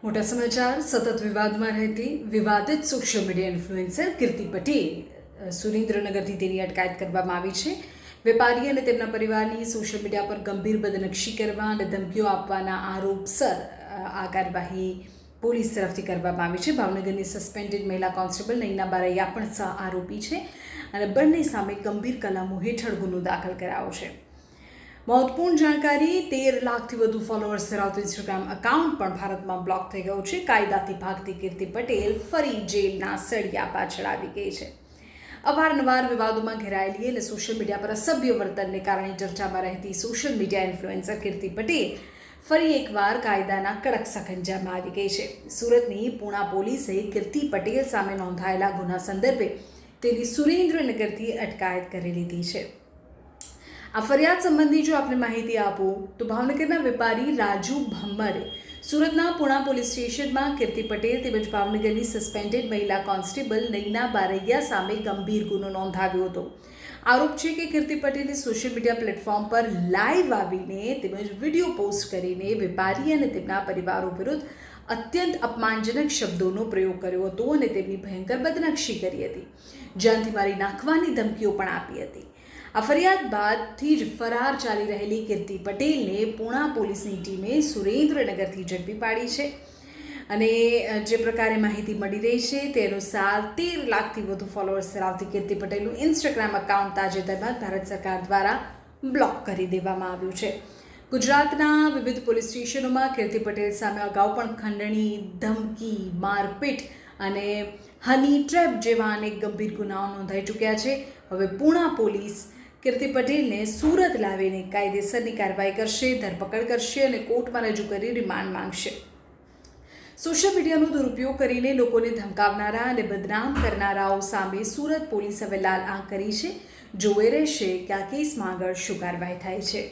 મોટા સમાચાર સતત વિવાદમાં રહેતી વિવાદિત સોશિયલ મીડિયા ઇન્ફ્લુએન્સર કીર્તિ પટેલ સુરેન્દ્રનગરથી તેની અટકાયત કરવામાં આવી છે. વેપારી અને તેમના પરિવારની સોશિયલ મીડિયા પર ગંભીર બદનક્ષી કરવા અને ધમકીઓ આપવાના આરોપસર આ કાર્યવાહી પોલીસ તરફથી કરવામાં આવી છે. ભાવનગરની સસ્પેન્ડેડ મહિલા કોન્સ્ટેબલ નૈના બારૈયા પણ સહ આરોપી છે અને બંને સામે ગંભીર કલમો હેઠળ ગુનો દાખલ કરાયો છે. મહત્વપૂર્ણ જાણકારી: 13 લાખથી વધુ ફોલોઅર્સ ધરાવતું ઇન્સ્ટાગ્રામ એકાઉન્ટ પણ ભારતમાં બ્લોક થઈ ગયું છે. કાયદાથી ભાગતી કીર્તિ પટેલ ફરી જેલના સળિયા પાછળ આવી ગઈ છે. અવારનવાર વિવાદોમાં ઘેરાયેલી અને સોશિયલ મીડિયા પર અસભ્ય વર્તનને કારણે ચર્ચામાં રહેતી સોશિયલ મીડિયા ઇન્ફ્લુએન્સર કીર્તિ પટેલ ફરી એકવાર કાયદાના કડક સખંજામાં આવી ગઈ છે. સુરતની પૂણા પોલીસે કીર્તિ પટેલ સામે નોંધાયેલા ગુના સંદર્ભે તેની સુરેન્દ્રનગરથી અટકાયત કરી લીધી છે. આ ફરિયાદ સંબંધી જો આપને માહિતી આપું તો ભાવનગરના વેપારી રાજુ ભમ્મરે સુરતના પૂણા પોલીસ સ્ટેશનમાં કીર્તિ પટેલ તેમજ ભાવનગરની સસ્પેન્ડેડ મહિલા કોન્સ્ટેબલ નૈના બારૈયા સામે ગંભીર ગુનો નોંધાવ્યો હતો. આરોપ છે કે કીર્તિ પટેલે સોશિયલ મીડિયા પ્લેટફોર્મ પર લાઈવ આવીને તેમજ વિડીયો પોસ્ટ કરીને વેપારી અને તેમના પરિવારો વિરુદ્ધ અત્યંત અપમાનજનક શબ્દોનો પ્રયોગ કર્યો હતો અને તેમની ભયંકર બદનક્ષી કરી હતી. જાનથી મારી નાખવાની ધમકીઓ પણ આપી હતી. આ ફરિયાદ બાદથી જ ફરાર ચાલી રહેલી કીર્તિ પટેલને પૂણા પોલીસની ટીમે સુરેન્દ્રનગરથી ઝડપી પાડી છે અને જે પ્રકારે માહિતી મળી રહી છે તે અનુસાર 13 લાખથી વધુ ફોલોઅર્સ ધરાવતી કીર્તિ પટેલનું ઇન્સ્ટાગ્રામ એકાઉન્ટ તાજેતરમાં ભારત સરકાર દ્વારા બ્લોક કરી દેવામાં આવ્યું છે. ગુજરાતના વિવિધ પોલીસ સ્ટેશનોમાં કીર્તિ પટેલ સામે અગાઉ પણ ખંડણી, ધમકી, મારપીટ અને હની ટ્રેપ જેવા અનેક ગંભીર ગુનાઓ નોંધાઈ ચૂક્યા છે. હવે પૂણા પોલીસ કીર્તિ પટેલને સુરત લાવીને કાયદેસરની કાર્યવાહી કરશે, ધરપકડ કરશે અને કોર્ટમાં રજૂ કરી રિમાન્ડ માંગશે. સોશિયલ મીડિયાનો દુરુપયોગ કરીને લોકોને ધમકાવનારા અને બદનામ કરનારાઓ સામે સુરત પોલીસ હવે લાલ આંખ કરી છે. જોવે રહેશે કે આ કેસમાં આગળ શું કાર્યવાહી થાય છે.